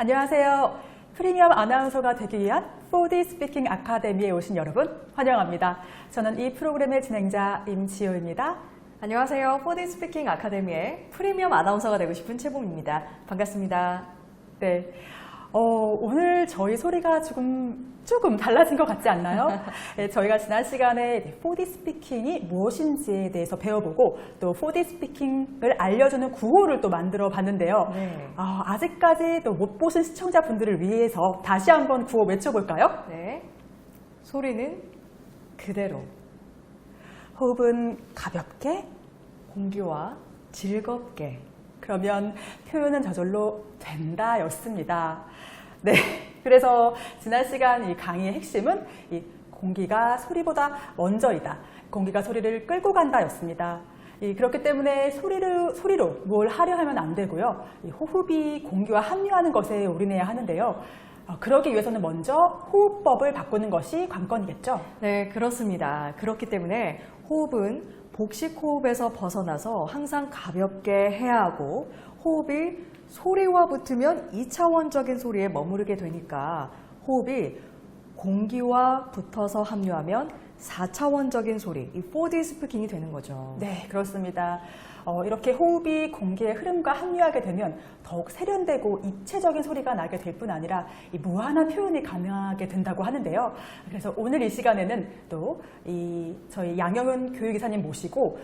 안녕하세요. 프리미엄 아나운서가 되기 위한 4D 스피킹 아카데미에 오신 여러분 환영합니다. 저는 이 프로그램의 진행자 임지호입니다. 안녕하세요. 4D 스피킹 아카데미의 프리미엄 아나운서가 되고 싶은 최봉입니다. 반갑습니다. 네. 오늘 저희 소리가 조금 달라진 것 같지 않나요? 네, 저희가 지난 시간에 4D 스피킹이 무엇인지에 대해서 배워보고 또 4D 스피킹을 알려주는 구호를 또 만들어 봤는데요. 네. 아직까지 또 못 보신 시청자분들을 위해서 다시 한번 구호 외쳐볼까요? 네. 소리는 그대로. 호흡은 가볍게. 공기와 즐겁게. 그러면 표현은 저절로 된다 였습니다. 네, 그래서 지난 시간 이 강의의 핵심은 이 공기가 소리보다 먼저이다. 공기가 소리를 끌고 간다 였습니다. 그렇기 때문에 소리로 뭘 하려 하면 안 되고요. 이 호흡이 공기와 합류하는 것에 올인해야 하는데요. 그러기 위해서는 먼저 호흡법을 바꾸는 것이 관건이겠죠? 네, 그렇습니다. 그렇기 때문에 호흡은 복식 호흡에서 벗어나서 항상 가볍게 해야 하고, 호흡이 소리와 붙으면 2차원적인 소리에 머무르게 되니까 호흡이 공기와 붙어서 합류하면 4차원적인 소리, 이 4D 스피킹이 되는 거죠. 네, 그렇습니다. 이렇게 호흡이 공기의 흐름과 합류하게 되면 더욱 세련되고 입체적인 소리가 나게 될 뿐 아니라 이 무한한 표현이 가능하게 된다고 하는데요. 그래서 오늘 이 시간에는 또 저희 양영은 교육이사님 모시고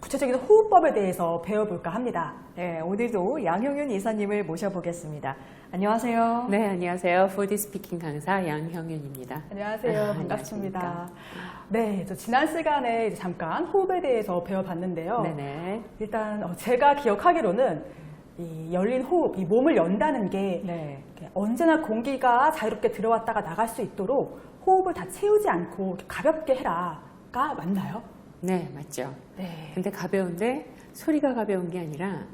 구체적인 호흡법에 대해서 배워볼까 합니다. 네, 오늘도 양형윤 이사님을 모셔보겠습니다. 안녕하세요. 네, 안녕하세요. 4D 스피킹 강사 양형윤입니다. 안녕하세요. 반갑습니다. 네, 지난 시간에 잠깐 호흡에 대해서 배워봤는데요. 네네. 일단 제가 기억하기로는 이 열린 호흡, 이 몸을 연다는 게 네. 언제나 공기가 자유롭게 들어왔다가 나갈 수 있도록 호흡을 다 채우지 않고 가볍게 해라가 맞나요? 네, 맞죠. 네. 근데 가벼운데 소리가 가벼운 게 아니라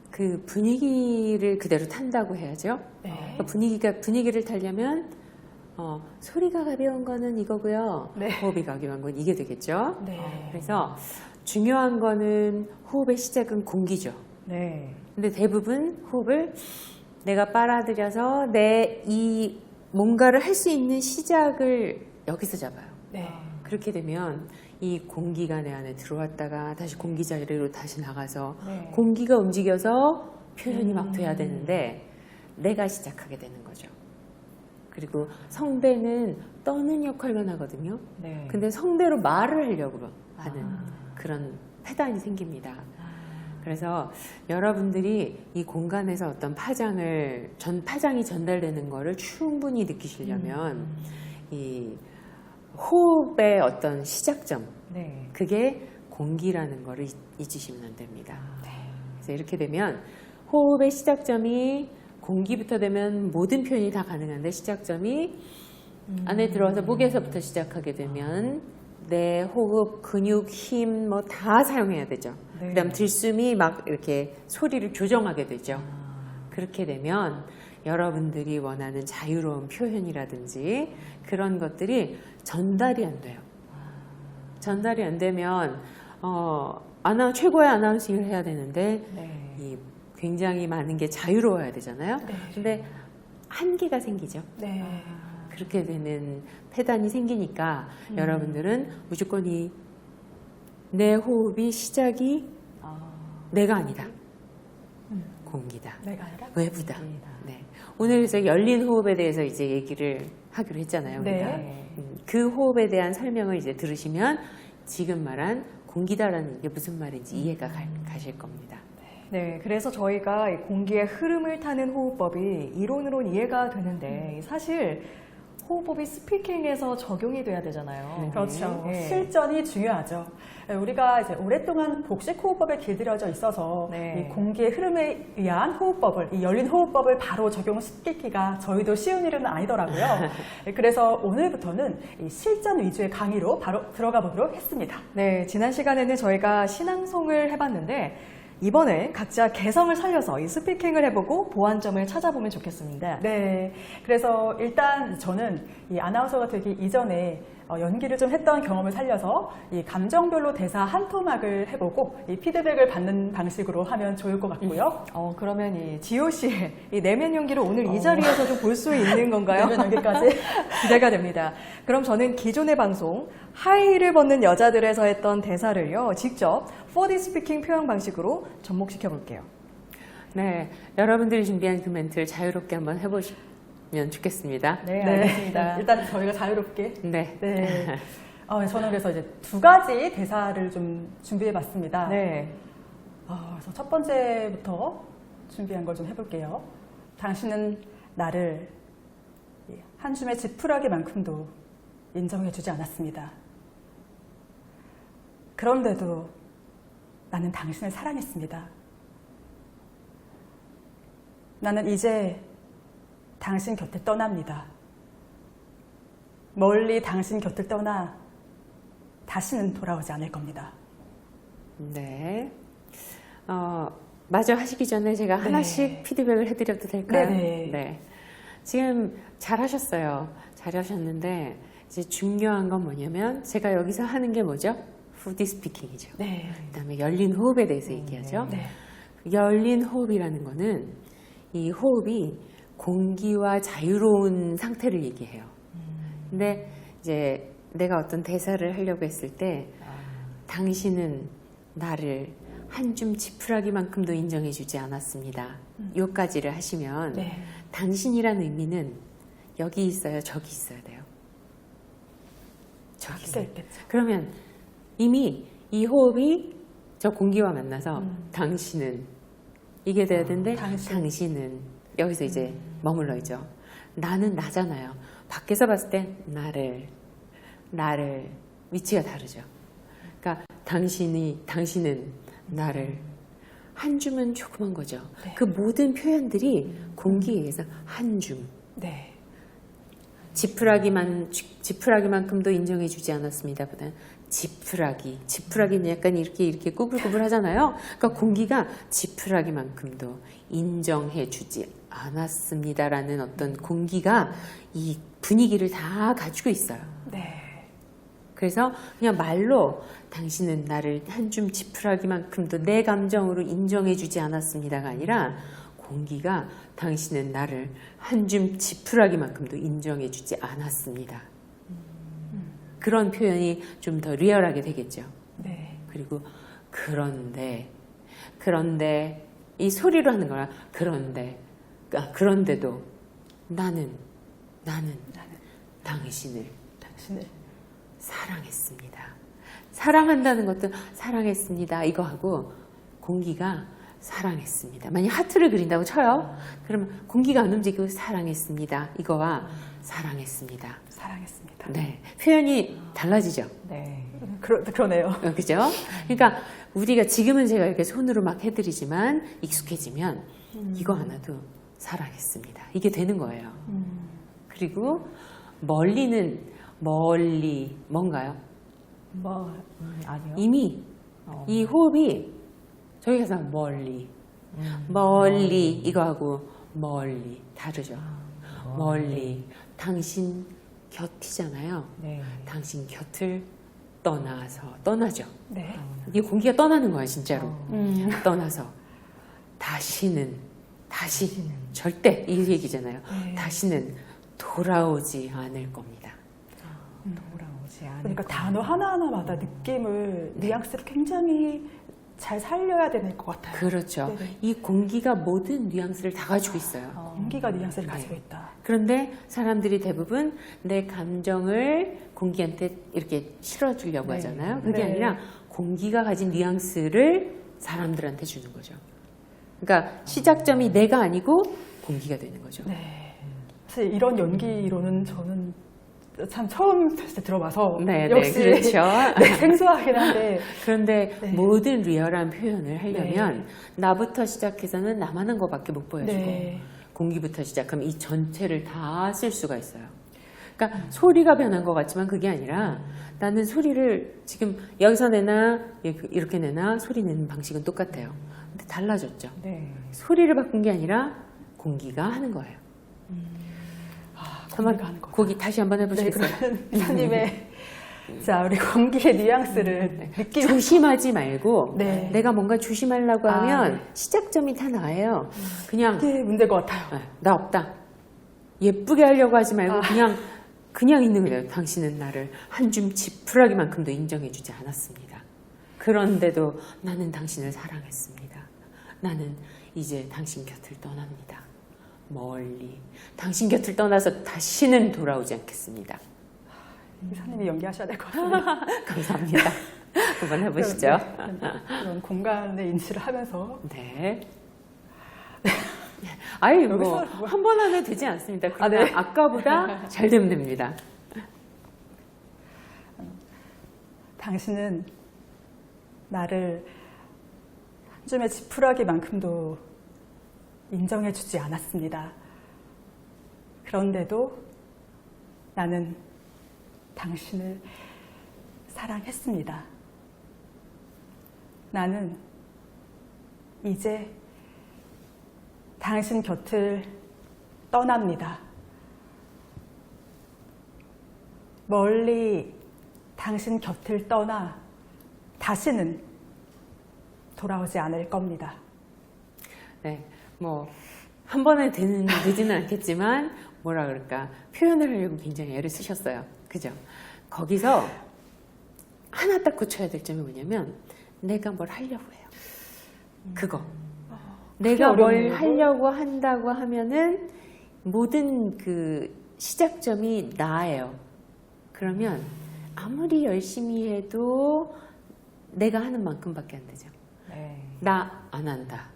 그 분위기를 그대로 탄다고 해야죠. 네. 분위기를 타려면 소리가 가벼운 거는 이거고요. 네. 호흡이 가벼운 건 이게 되겠죠. 네. 그래서 중요한 거는 호흡의 시작은 공기죠. 네. 근데 대부분 호흡을 내가 빨아들여서 내 이 뭔가를 할 수 있는 시작을 여기서 잡아요. 네. 그렇게 되면 이 공기가 내 안에 들어왔다가 다시 공기 자리로 다시 나가서 네. 공기가 움직여서 표현이 막 돼야 되는데 내가 시작하게 되는 거죠. 그리고 성대는 떠는 역할만 하거든요. 네. 근데 성대로 말을 하려고 하는 그런 패단이 생깁니다. 그래서 여러분들이 이 공간에서 어떤 파장이 전달되는 거를 충분히 느끼시려면 이 호흡의 어떤 시작점, 네. 그게 공기라는 거를 잊으시면 안 됩니다. 그래서 이렇게 되면 호흡의 시작점이 공기부터 되면 모든 표현이 다 가능한데, 시작점이 안에 들어와서 목에서부터 시작하게 되면 내 호흡, 근육, 힘 뭐 다 사용해야 되죠. 네. 그다음 들숨이 막 이렇게 소리를 조정하게 되죠. 그렇게 되면 여러분들이 원하는 자유로운 표현이라든지 그런 것들이 전달이 안 돼요. 전달이 안 되면 최고의 아나운싱을 해야 되는데 네. 이 굉장히 많은 게 자유로워야 되잖아요. 네. 근데 한계가 생기죠. 네. 그렇게 되는 패단이 생기니까 여러분들은 무조건 내 호흡이 시작이 내가 아니다. 공기다. 내가 아니라? 외부다. 네. 오늘 그래서 열린 호흡에 대해서 이제 얘기를 하기로 했잖아요. 네. 우리가. 그 호흡에 대한 설명을 이제 들으시면 지금 말한 공기다라는 게 무슨 말인지 이해가 가실 겁니다. 네, 그래서 저희가 이 공기의 흐름을 타는 호흡법이 이론으로는 이해가 되는데 사실 호흡법이 스피킹에서 적용이 돼야 되잖아요. 그렇죠. 네. 실전이 중요하죠. 우리가 이제 오랫동안 복식 호흡법에 길들여져 있어서 네. 이 공기의 흐름에 의한 호흡법을, 이 열린 호흡법을 바로 적용시키기가 저희도 쉬운 일은 아니더라고요. 그래서 오늘부터는 이 실전 위주의 강의로 바로 들어가 보도록 했습니다. 네, 지난 시간에는 저희가 신앙송을 해봤는데 이번에 각자 개성을 살려서 이 스피킹을 해보고 보완점을 찾아보면 좋겠습니다. 네. 그래서 일단 저는 이 아나운서가 되기 이전에 연기를 좀 했던 경험을 살려서 이 감정별로 대사 한 토막을 해보고 이 피드백을 받는 방식으로 하면 좋을 것 같고요. 그러면 이 지호 씨의 이 내면 연기를 오늘 이 자리에서 좀 볼 수 있는 건가요? 내면 연기까지? 기대가 됩니다. 그럼 저는 기존의 방송 하이힐을 벗는 여자들에서 했던 대사를요 직접 4D 스피킹 표현 방식으로 접목시켜 볼게요. 네, 여러분들이 준비한 그 멘트를 자유롭게 한번 해보시면 좋겠습니다. 네, 알겠습니다. 일단 저희가 자유롭게. 네. 네. 저는 그래서 이제 두 가지 대사를 좀 준비해봤습니다. 네. 그래서 첫 번째부터 준비한 걸 좀 해볼게요. 당신은 나를 한 줌의 지푸라기만큼도 인정해주지 않았습니다. 그런데도 나는 당신을 사랑했습니다. 나는 이제 당신 곁을 떠납니다. 멀리 당신 곁을 떠나 다시는 돌아오지 않을 겁니다. 네. 마저 하시기 전에 제가 네. 하나씩 피드백을 해드려도 될까요? 네네. 네. 지금 잘하셨어요. 잘하셨는데 이제 중요한 건 뭐냐면 제가 여기서 하는 게 뭐죠? 4D 스피킹이죠. 네. 그다음에 열린 호흡에 대해서 얘기하죠. 네. 열린 호흡이라는 거는 이 호흡이 공기와 자유로운 상태를 얘기해요. 근데 이제 내가 어떤 대사를 하려고 했을 때 당신은 나를 한 줌 지푸라기만큼도 인정해주지 않았습니다. 요까지를 하시면 네. 당신이라는 의미는 여기 있어요, 저기 있어야 돼요. 저기 있어요. 있겠죠. 그러면 이미 이 호흡이 저 공기와 만나서 당신은 이게 돼야 되는데 당신은 여기서 이제 머물러 있죠. 나는 나잖아요. 밖에서 봤을 때 나를 위치가 다르죠. 그러니까 당신은 나를 한 줌은 조그만 거죠. 네. 그 모든 표현들이 공기에 의해서 한 줌. 네. 지푸라기만큼도 인정해주지 않았습니다. 보다는 지푸라기는 약간 이렇게 꾸불꾸불 하잖아요. 그러니까 공기가 지푸라기만큼도 인정해주지 않았습니다라는 어떤 공기가 이 분위기를 다 가지고 있어요. 네. 그래서 그냥 말로 당신은 나를 한 줌 지푸라기만큼도 내 감정으로 인정해주지 않았습니다가 아니라 공기가 당신은 나를 한 줌 지푸라기만큼도 인정해주지 않았습니다. 그런 표현이 좀 더 리얼하게 되겠죠. 네. 그리고 그런데 이 소리로 하는 거라 그런데도 나는 당신을 사랑했습니다. 사랑한다는 것도 사랑했습니다. 이거 하고 공기가 사랑했습니다. 만약 하트를 그린다고 쳐요. 그러면 공기가 안 움직이고 사랑했습니다. 이거와 사랑했습니다. 사랑했습니다. 네, 표현이 달라지죠. 네. 그러네요. 그죠? 그러니까 우리가 지금은 제가 이렇게 손으로 막 해드리지만 익숙해지면 이거 하나도 사랑했습니다. 이게 되는 거예요. 그리고 멀리 뭔가요? 아니요. 이미 이 호흡이 저기 가서 멀리 이거하고 멀리 다르죠. 멀리 당신 곁이잖아요. 네. 당신 곁을 떠나죠. 네. 이 공기가 떠나는 거야 진짜로. 떠나서 다시 절대 이 얘기잖아요. 네. 다시는 돌아오지 않을 겁니다. 돌아오지 않을 그러니까 겁니다. 단어 하나하나마다 느낌을 뉘앙스를 굉장히 잘 살려야 되는 것 같아요. 그렇죠. 네네. 이 공기가 모든 뉘앙스를 다 가지고 있어요. 공기가 뉘앙스를 네. 가지고 있다. 그런데 사람들이 대부분 내 감정을 공기한테 이렇게 실어주려고 네. 하잖아요. 그게 네. 아니라 공기가 가진 뉘앙스를 사람들한테 주는 거죠. 그러니까 시작점이 내가 아니고 공기가 되는 거죠. 네. 사실 이런 연기로는 저는 참 처음 들어봐서 네, 역시 그렇죠. 네, 생소하긴 한데 그런데 네. 모든 리얼한 표현을 하려면 나부터 시작해서는 나만 한 거밖에 못 보여주고 네. 공기부터 시작하면 이 전체를 다 쓸 수가 있어요. 그러니까 소리가 변한 것 같지만 그게 아니라 나는 소리를 지금 여기서 내나 이렇게 내나 소리 내는 방식은 똑같아요. 근데 달라졌죠. 네. 소리를 바꾼 게 아니라 공기가 하는 거예요. 한번 공기가 하는 거다. 거기 다시 한번 네, 해보시겠어요? 그러면 이사님의 자 우리 공기의 뉘앙스를 느끼면 조심하지 말고 네. 내가 뭔가 조심하려고 아, 하면 네. 시작점이 다 나예요. 그냥 이게 문제인 것 같아요. 나 없다. 예쁘게 하려고 하지 말고 아. 그냥 있는 거예요. 당신은 나를 한 줌 지푸라기만큼도 인정해주지 않았습니다. 그런데도 나는 당신을 사랑했습니다. 나는 이제 당신 곁을 떠납니다. 멀리 당신 곁을 떠나서 다시는 돌아오지 않겠습니다. 이사님이 연기하셔야 될 것 같습니다. 감사합니다. 한번 해보시죠. 그런 공간의 인지를 하면서 네. 아이 여기서 한 번 안에 되지 않습니다. 아, 그러나 네. 아까보다 잘 되면 됩니다. 당신은 나를 한 줌의 지푸라기만큼도 인정해주지 않았습니다. 그런데도 나는 당신을 사랑했습니다. 나는 이제 당신 곁을 떠납니다. 멀리 당신 곁을 떠나 다시는 돌아오지 않을 겁니다. 네, 뭐 한 번에 되지는 않겠지만 뭐라 그럴까 표현을 하려고 굉장히 애를 쓰셨어요. 그죠? 거기서 하나 딱 고쳐야 될 점이 뭐냐면 내가 뭘 하려고 해요. 그거. 내가 뭘 어렵네요. 하려고 한다고 하면은 모든 그 시작점이 나예요. 그러면 아무리 열심히 해도 내가 하는 만큼밖에 안 되죠. 네. 나 안 한다.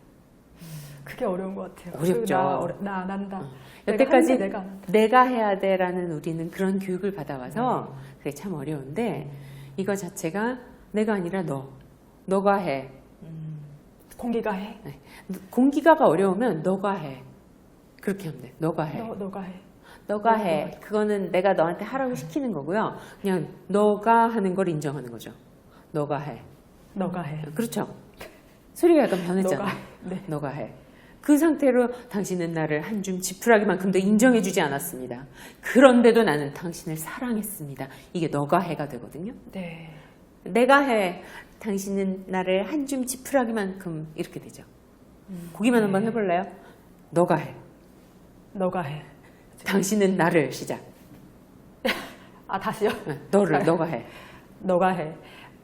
그게 어려운 것 같아요. 어렵죠. 나 안 한다. 여태까지 내가 안 한다. 내가 해야 돼라는 우리는 그런 교육을 받아와서 그게 참 어려운데 이거 자체가 내가 아니라 너가 해. 공기가 해. 네. 공기가가 어려우면 너가 해. 그렇게 하면 돼. 너가 해. 너가 해. 너가 해. 그거는 내가 너한테 하라고 시키는 거고요. 그냥 너가 하는 걸 인정하는 거죠. 너가 해. 너가 해. 그렇죠. 소리가 약간 변했잖아. 너가 해. 네. 너가 해. 그 상태로 당신은 나를 한 줌 지푸라기만큼도 인정해주지 않았습니다. 그런데도 나는 당신을 사랑했습니다. 이게 너가 해가 되거든요. 네. 내가 해. 당신은 나를 한 줌 지푸라기만큼 이렇게 되죠. 거기만 한번 해볼래요? 너가 해. 너가 해. 당신은 나를 시작. 아 다시요? 네, 너가 해. 너가 해.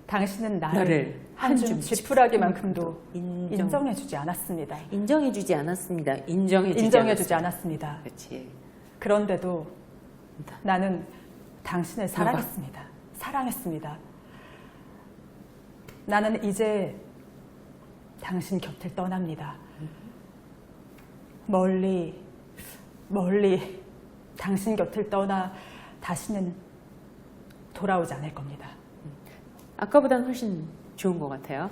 당신은 나를 한 줌 지푸라기만큼도 인정해주지 않았습니다. 인정해주지 않았습니다. 인정해주지 않았습니다. 그렇지. 그런데도 나는 당신을 사랑했습니다. 사랑했습니다. 나는 이제 당신 곁을 떠납니다. 멀리 당신 곁을 떠나 다시는 돌아오지 않을 겁니다. 아까보다는 훨씬 좋은 것 같아요.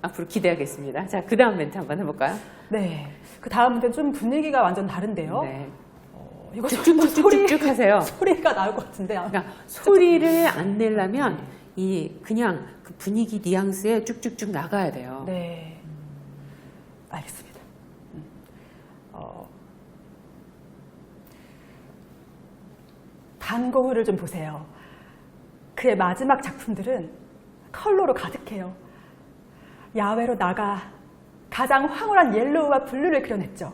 앞으로 기대하겠습니다. 자, 그 다음 멘트 한번 해볼까요? 네. 그 다음 문제는 좀 분위기가 완전 다른데요. 네. 이거 쭉쭉쭉쭉 하세요. 소리가 나올 것 같은데. 그러니까 소리를 안 내려면 그냥 그 분위기 뉘앙스에 쭉쭉쭉 나가야 돼요. 네. 알겠습니다. 반 거울을 좀 보세요. 그의 마지막 작품들은 컬러로 가득해요. 야외로 나가 가장 황홀한 옐로우와 블루를 그려냈죠.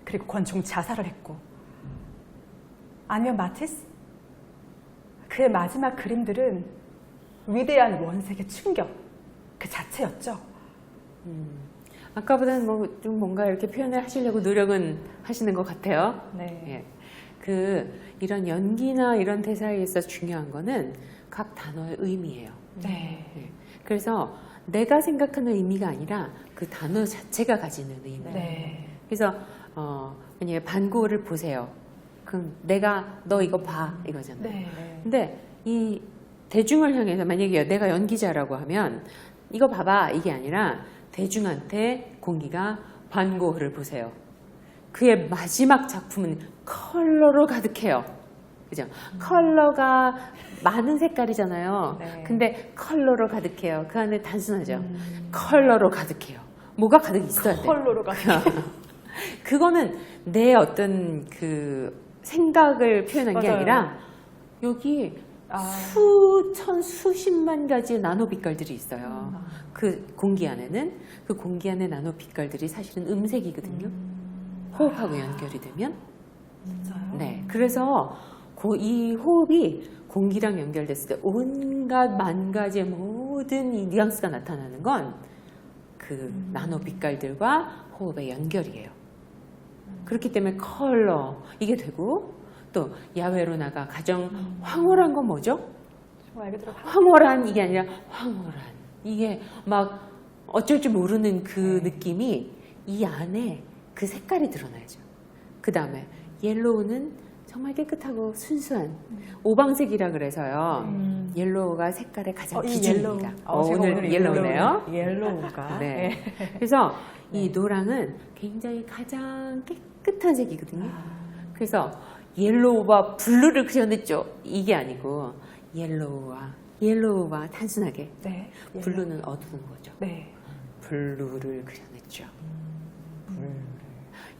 그리고 권총 자살을 했고. 아니면 마티스? 그의 마지막 그림들은 위대한 원색의 충격 그 자체였죠. 아까보다는 좀 뭔가 이렇게 표현을 하시려고 노력은 하시는 것 같아요. 네. 예. 이런 연기나 이런 대사에 있어서 중요한 거는 각 단어의 의미예요. 네. 예. 그래서 내가 생각하는 의미가 아니라 그 단어 자체가 가지는 의미. 네. 그래서 만약에 반고를 보세요. 그럼 너 이거 봐 이거잖아요. 네. 근데 이 대중을 향해서 만약에 내가 연기자라고 하면 이거 봐봐 이게 아니라 대중한테 공기가 반고흐를 보세요. 그의 마지막 작품은 컬러로 가득해요. 그죠? 컬러가 많은 색깔이잖아요. 네. 근데 컬러로 가득해요. 그 안에 단순하죠. 컬러로 가득해요. 뭐가 가득 있어야 돼요. 컬러로 가득해요. 그거는 내 어떤 그 생각을 표현한 게 맞아요. 아니라 여기 아. 수천, 수십만 가지의 나노 빛깔들이 있어요. 그 공기 안에는 그 공기 안의 나노 빛깔들이 사실은 음색이거든요. 호흡하고 연결이 되면. 진짜요? 네. 그래서 이 호흡이 공기랑 연결됐을 때 온갖 만 가지의 모든 이 뉘앙스가 나타나는 건 그 나노 빛깔들과 호흡의 연결이에요. 그렇기 때문에 컬러 이게 되고 또 야외로 나가 가장 황홀한 건 뭐죠? 정말 알게 들어. 황홀한 이게 아니라 황홀한 이게 막 어쩔 줄 모르는 그 느낌이 이 안에 그 색깔이 드러나야죠. 그 다음에 옐로우는 정말 깨끗하고 순수한 오방색이라 그래서요. 옐로우가 색깔의 가장 이 기준입니다. 옐로우. 제가 오늘 옐로우네요. 옐로우가. 네. 그래서 이 노랑은 굉장히 가장 깨끗한 색이거든요. 그래서 옐로우와 블루를 그려냈죠. 이게 아니고 옐로우와 단순하게 네. 블루는 어두운 거죠. 네. 블루를 그려냈죠.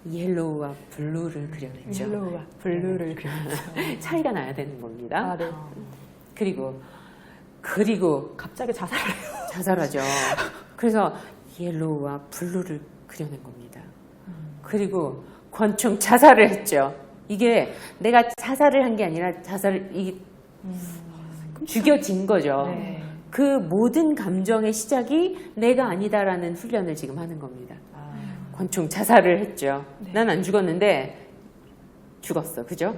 옐로우와 블루를 그려냈죠. 옐로우와 블루를 그렸죠. 차이가 나야 되는 겁니다. 아, 네. 그리고 갑자기 자살을 해요. 자살하죠. 그래서 옐로우와 블루를 그려낸 겁니다. 그리고 권총 자살을 했죠. 이게 내가 자살을 한 게 아니라 죽여진 거죠. 네. 그 모든 감정의 시작이 내가 아니다라는 훈련을 지금 하는 겁니다. 권총 자살을 했죠. 난 안 죽었는데 죽었어. 그죠?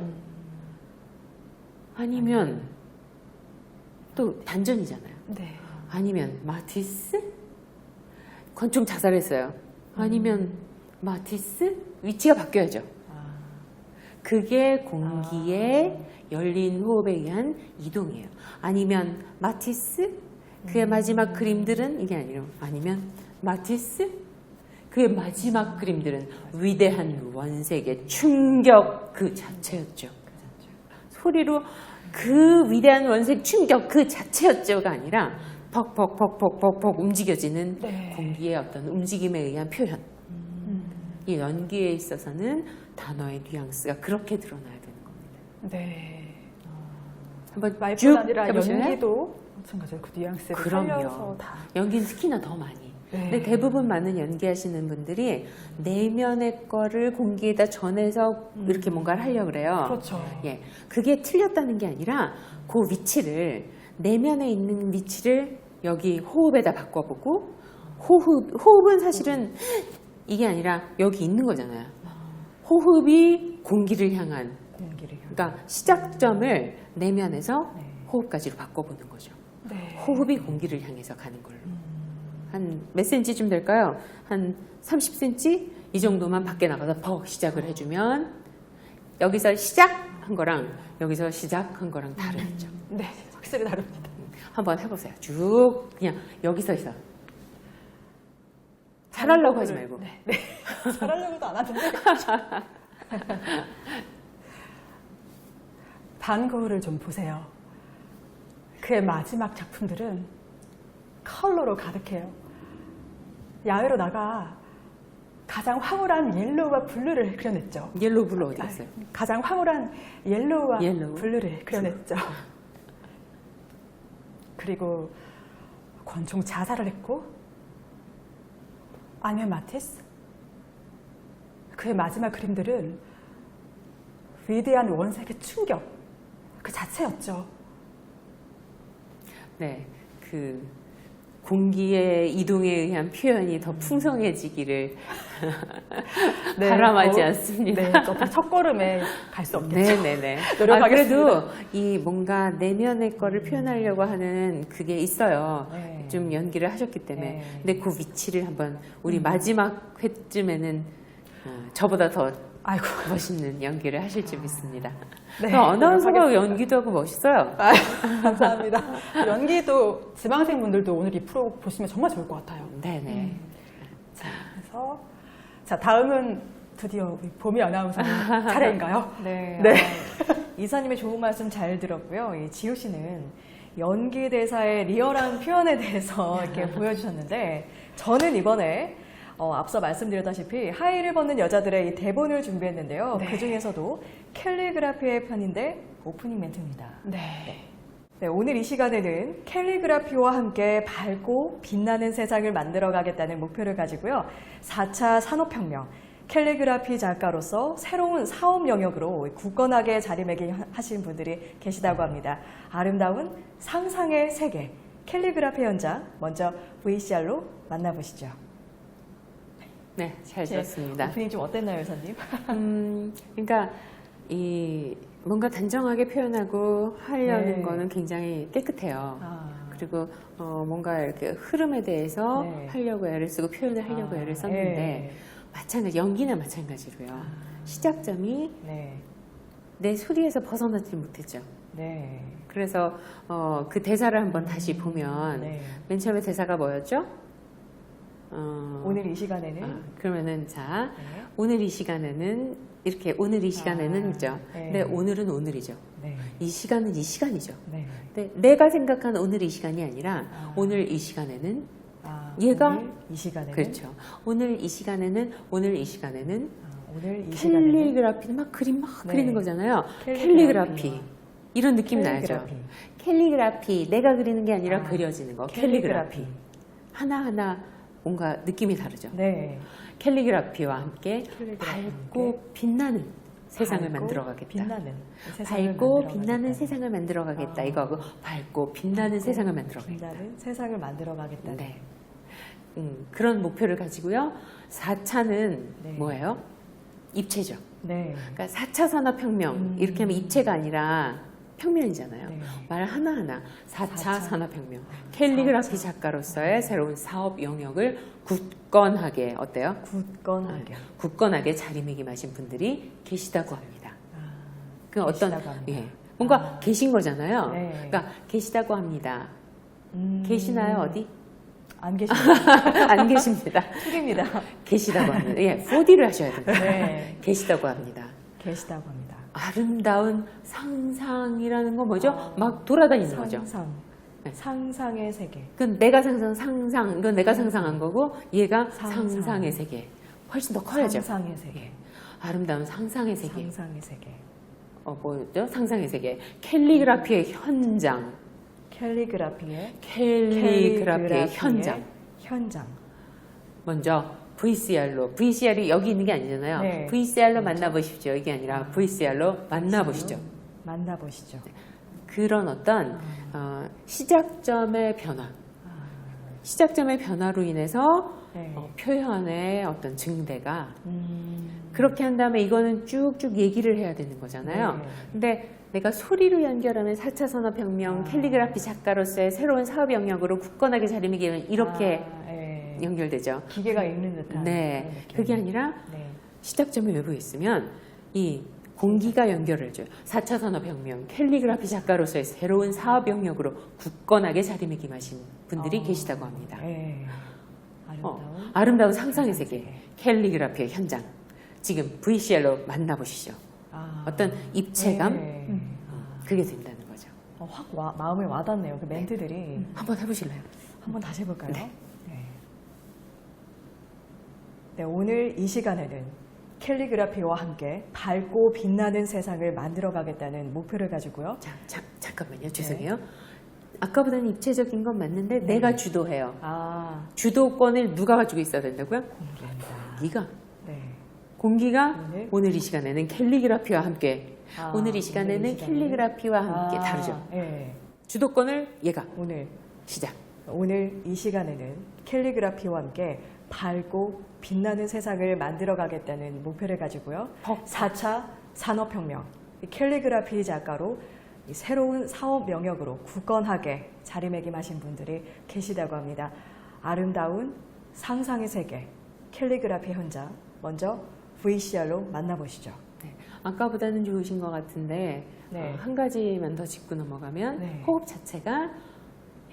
아니면 또 반전이잖아요. 네. 아니면 마티스? 권총 자살했어요. 아니면 마티스? 위치가 바뀌어야죠. 그게 공기의 열린 호흡에 의한 이동이에요. 아니면 마티스? 그의 마지막 그림들은 이게 아니면 마티스? 그의 마지막 그림들은 위대한 원색의 충격 그 자체였죠. 소리로 그 위대한 원색 충격 그 자체였죠가 아니라 퍽퍽퍽퍽퍽퍽 움직여지는 네. 공기의 어떤 움직임에 의한 표현. 이 연기에 있어서는 단어의 뉘앙스가 그렇게 드러나야 되는 겁니다. 네. 한번 말뿐 쭉 아니라 해보실래요? 연기도 마찬가지로 그 뉘앙스를 살려서 다. 연기는 특히나 더 많이. 네. 근데 대부분 많은 연기하시는 분들이 내면의 거를 공기에다 전해서 이렇게 뭔가를 하려고 그래요. 그렇죠. 예, 그게 틀렸다는 게 아니라 그 위치를 내면에 있는 위치를 여기 호흡에다 바꿔보고 호흡은 사실은 이게 아니라 여기 있는 거잖아요. 호흡이 공기를 향한 그러니까 시작점을 내면에서 호흡까지로 바꿔보는 거죠. 네. 호흡이 공기를 향해서 가는 걸로. 한 몇 센치쯤 될까요? 한 30cm? 이 정도만 밖에 나가서 퍽 시작을 해주면 여기서 시작한 거랑 여기서 시작한 거랑 다르죠. 네, 확실히 다릅니다. 한번 해보세요. 쭉 그냥 여기서 있어. 잘하려고 하지 말고. 네. 잘하려고도 안 하는데. 반 거울을 좀 보세요. 그의 마지막 작품들은 컬러로 가득해요. 야외로 나가 가장 황홀한 옐로우와 블루를 그려냈죠. 옐로우 블루 어디 갔어요? 가장 황홀한 옐로우와 옐로우? 블루를 그려냈죠. 그리고 권총 자살을 했고 아니면 마티스? 그의 마지막 그림들은 위대한 원색의 충격 그 자체였죠. 네, 그 공기의 이동에 의한 표현이 더 풍성해지기를 바람하지 않습니다. 네, 어떤 첫걸음에 갈 수 없겠죠. 네네네. 노력하겠습니다. 그래도 이 뭔가 내면의 거를 표현하려고 하는 그게 있어요. 네. 좀 연기를 하셨기 때문에. 네. 근데 그 위치를 한번 우리 마지막 회쯤에는 저보다 더 아이고. 멋있는 연기를 하실지 믿습니다. 네, 아나운서가 노력하겠습니다. 연기도 하고 멋있어요. 아, 감사합니다. 연기도 지망생분들도 오늘 이 프로 보시면 정말 좋을 것 같아요. 네네. 자, 그래서 다음은 드디어 우리 보미 아나운서의 차례인가요? 네. 네. 이사님의 좋은 말씀 잘 들었고요. 이 지효 씨는 연기 대사의 리얼한 표현에 대해서 이렇게 보여주셨는데 저는 이번에 앞서 말씀드렸다시피 하의를 벗는 여자들의 이 대본을 준비했는데요. 네. 그 중에서도 캘리그라피의 편인데 오프닝 멘트입니다. 네. 네, 오늘 이 시간에는 캘리그라피와 함께 밝고 빛나는 세상을 만들어가겠다는 목표를 가지고요. 4차 산업혁명, 캘리그라피 작가로서 새로운 사업 영역으로 굳건하게 자리매김하신 분들이 계시다고 합니다. 아름다운 상상의 세계, 캘리그라피 현장, 먼저 VCR로 만나보시죠. 네, 잘 들었습니다. 오프닝 좀 어땠나요, 여사님? 그러니까 이 뭔가 단정하게 표현하고 하려는 네. 거는 굉장히 깨끗해요. 그리고 뭔가 이렇게 흐름에 대해서 네. 하려고 애를 쓰고 표현을 하려고 애를 썼는데 네. 마찬가지 연기나 마찬가지로요. 시작점이 네. 내 소리에서 벗어나지 못했죠. 네. 그래서 그 대사를 한번 다시 보면 네. 맨 처음에 대사가 뭐였죠? 오늘 이 시간에는 그러면은 자 네. 오늘 이 시간에는 이렇게 오늘 이 시간에는죠. 네. 근데 오늘은 오늘이죠. 네. 이 시간은 이 시간이죠. 네. 근데 내가 생각한 오늘 이 시간이 아니라 오늘 이 시간에는 얘가 오늘 이 시간에는 그렇죠. 오늘 이 시간에는 오늘 이 시간에는 오늘 이 시간에는 캘리그라피 막 그림 막 네. 그리는 거잖아요. 캘리그라피. 캘리그라피 이런 느낌 나죠. 캘리그라피. 캘리그라피 내가 그리는 게 아니라 그려지는 거. 캘리그라피. 캘리그라피 하나하나 뭔가 느낌이 다르죠. 네. 캘리그라피와 함께 캘리그라피와 밝고 빛나는 세상을 밝고 만들어가겠다. 빛나는 세상을 밝고 만들어가겠다. 빛나는 세상을 만들어가겠다. 이거하고 밝고 빛나는 세상을 만들어가겠다. 빛나는 세상을 만들어가겠다. 네. 그런 목표를 가지고요. 4차는 네. 뭐예요? 입체죠. 네. 그러니까 4차 산업혁명 이렇게 하면 입체가 아니라 평면이잖아요. 네. 말 하나하나 4차 4차. 산업혁명. 캘리그라피 작가로서의 새로운 사업 영역을 굳건하게 어때요? 굳건하게. 굳건하게 자리매김하신 분들이 계시다고 합니다. 그 계시다고 어떤 합니다. 예, 뭔가 계신 거잖아요. 네. 그러니까 계시다고 합니다. 계시나요 어디? 안 계십니다. 안 계십니다. 툭입니다. 계시다고 합니다. 예, 4D를 하셔야 됩니다. 네. 계시다고 합니다. 계시다고 합니다. 아름다운 상상이라는 건 뭐죠? 막 돌아다니는 거죠. 상상. 네. 상상의 세계. 그건 내가 상상, 이건 내가 상상한 거고, 얘가 상상. 상상의 세계. 훨씬 더 커야죠. 상상의 세계. 아름다운 상상의 세계. 상상의 세계. 뭐죠? 상상의 세계. 캘리그라피의 현장. 캘리그라피의 캘리그라피의 현장. 현장. 먼저 VCR로. VCR이 여기 있는 게 아니잖아요. 네. VCR로 만나보십시오. 이게 아니라 VCR로 만나보시죠. 만나보시죠. 그런 어떤 시작점의 변화. 시작점의 변화로 인해서 네. 표현의 어떤 증대가 그렇게 한 다음에 이거는 쭉쭉 얘기를 해야 되는 거잖아요. 네. 근데 내가 소리로 연결하면 4차 산업혁명, 캘리그라피 작가로서의 새로운 사업 영역으로 굳건하게 자리매김은 이렇게 네. 연결되죠. 기계가 읽는 듯한. 네, 그런 느낌. 그게 아니라 네. 시작점이 외부에 있으면 이 공기가 연결을 해줘요. 4차 산업혁명, 캘리그라피 작가로서의 새로운 사업 영역으로 굳건하게 자리매김하신 분들이 계시다고 합니다. 네. 아름다운 상상의 세계, 캘리그라피의 현장. 지금 VCR로 만나보시죠. 어떤 입체감, 네. 그게 된다는 거죠. 확 마음에 와닿네요. 그 멘트들이. 한번 해보실래요? 한번 다시 해볼까요? 네. 네, 오늘 이 시간에는 캘리그라피와 함께 밝고 빛나는 세상을 만들어가겠다는 목표를 가지고요. 잠깐만요. 죄송해요. 아까보다는 입체적인 건 맞는데 내가 주도해요. 주도권을 누가 가지고 있어야 된다고요? 공기입니다. 네가. 네. 공기가 오늘? 오늘 이 시간에는 캘리그라피와 함께 오늘 이 시간에는 오늘 이 시간에는? 캘리그라피와 함께 다르죠. 네. 주도권을 얘가 오늘 시작. 이 시간에는 캘리그라피와 함께 밝고 빛나는 세상을 만들어가겠다는 목표를 가지고요. 4차 산업혁명, 이 캘리그라피 작가로 이 새로운 사업 영역으로 굳건하게 자리매김하신 분들이 계시다고 합니다. 아름다운 상상의 세계, 캘리그라피 현장, 먼저 VCR로 만나보시죠. 네. 아까보다는 좋으신 것 같은데 네. 한 가지만 더 짚고 넘어가면 네. 호흡 자체가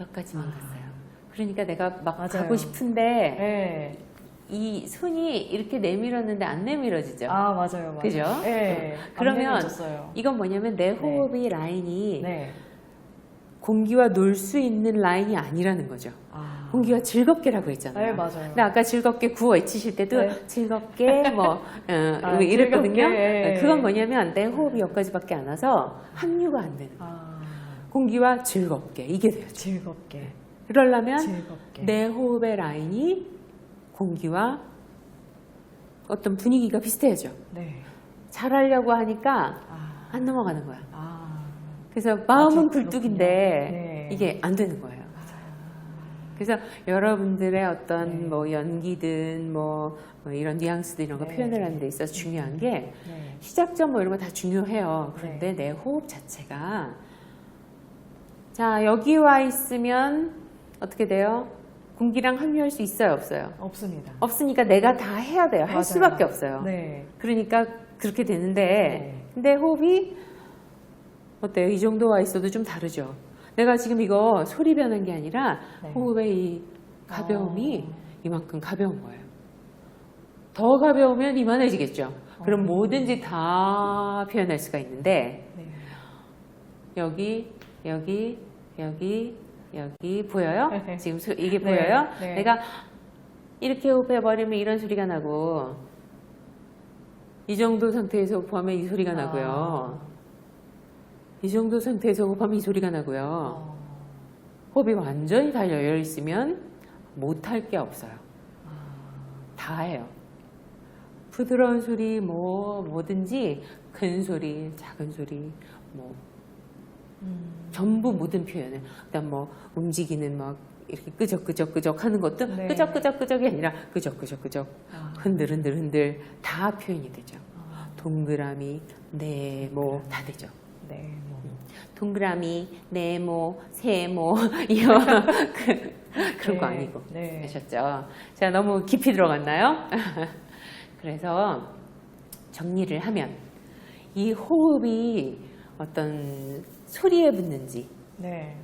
여기까지만 갔어요. 그러니까 내가 막 맞아요. 가고 싶은데 네. 이 손이 이렇게 내밀었는데 안 내밀어지죠. 아, 맞아요, 맞아요. 그죠? 네. 그러면 졌어요. 이건 뭐냐면 내 호흡이 라인이 네. 공기와 놀 수 있는 라인이 아니라는 거죠. 아. 공기와 즐겁게라고 했잖아요. 네, 맞아요. 근데 아까 즐겁게 구호 외치실 때도 네. 즐겁게 뭐 아, 이랬거든요. 즐겁게. 그건 뭐냐면 내 호흡이 여기까지밖에 안 와서 합류가 안 되는 거예요. 아, 공기와 즐겁게 이게 돼요. 즐겁게. 그러려면 즐겁게. 내 호흡의 라인이 공기와 어떤 분위기가 비슷해야죠. 네. 잘하려고 하니까 아. 안 넘어가는 거야. 아. 그래서 마음은 그렇군요. 굴뚝인데 네. 이게 안 되는 거예요. 그래서 여러분들의 어떤 네. 뭐 연기든 뭐 이런 뉘앙스들 이런 거 네. 표현을 하는 데 있어서 중요한 게 네. 시작점 뭐 이런 거 다 중요해요. 그런데 내 호흡 자체가 자 여기 와 있으면 어떻게 돼요? 공기랑 합류할 수 있어요, 없어요? 없습니다. 없으니까 내가 다 해야 돼요. 할 맞아요. 수밖에 없어요. 네. 그러니까 그렇게 되는데 네. 근데 호흡이 어때요? 이 정도 와 있어도 좀 다르죠. 내가 지금 이거 소리 변한 게 아니라 네. 호흡의 이 가벼움이 이만큼 가벼운 거예요. 더 가벼우면 이만해지겠죠. 그럼 뭐든지 다 표현할 수가 있는데 네. 여기 보여요? 지금 이게 네. 보여요? 네. 내가 이렇게 호흡해버리면 이런 소리가 나고 이 정도 상태에서 호흡하면 이 소리가 나고요. 이 정도 상태에서 호흡하면 이 소리가 나고요. 호흡이 완전히 다 열려 있으면 못할 게 없어요. 다 해요. 부드러운 소리 뭐든지 큰 소리, 작은 소리 뭐 전부 모든 표현을 그다음 뭐 움직이는 막 이렇게 끄적끄적 하는 것도 네. 끄적끄적이 아니라 끄적끄적 아. 흔들 다 표현이 되죠. 동그라미, 네모 다 되죠. 네. 뭐. 동그라미, 네모, 세모 이거 그런 거 네. 아니고 네. 아셨죠? 자 너무 깊이 들어갔나요? 그래서 정리를 하면 이 호흡이 어떤 소리에 붙는지 네.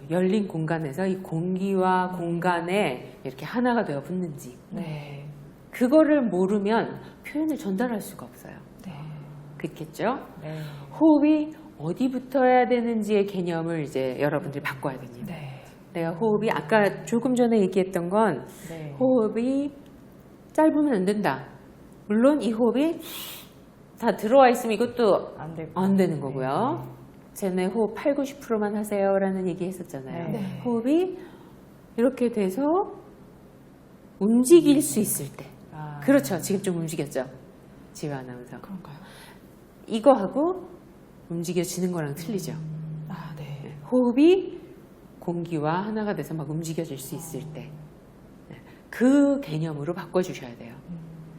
열린 공간에서 이 공기와 공간에 이렇게 하나가 되어 붙는지 네. 그거를 모르면 표현을 전달할 수가 없어요. 네. 그렇겠죠? 네. 호흡이 어디 붙어야 되는지의 개념을 이제 여러분들이 바꿔야 됩니다. 네. 내가 호흡이 아까 조금 전에 얘기했던 건 네. 호흡이 짧으면 안 된다. 물론 이 호흡이 다 들어와 있으면 이것도 안 되고. 안 되는 거고요. 전에 호흡 8, 90%만 하세요라는 얘기 했었잖아요. 네. 호흡이 이렇게 돼서 움직일 수 있을 때. 아. 그렇죠. 지금 좀 움직였죠. 지휘 아나운서. 그런가요? 이거하고 움직여지는 거랑 틀리죠. 아, 네. 호흡이 공기와 하나가 돼서 막 움직여질 수 있을 때. 그 개념으로 바꿔주셔야 돼요.